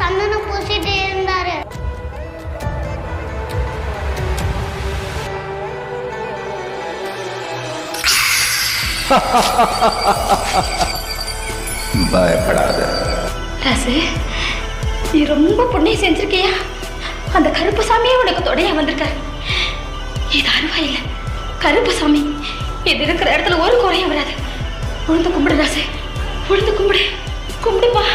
சந்தனம் பூசிட்டே இருந்தாரு. பயப்படாத ராசு, நீ ரொம்ப புண்ணியம் செஞ்சிருக்கியா. அந்த கருப்பு சாமியே உனக்கு தொடையா வந்திருக்காரு. இது அருவா இல்லை, கருப்பு சாமி. இது இருக்கிற இடத்துல ஒரு குறையும் வராது. உழுந்து கும்பிடு ராசு, உழுந்து கும்பிடு, கும்பிடுப்பா.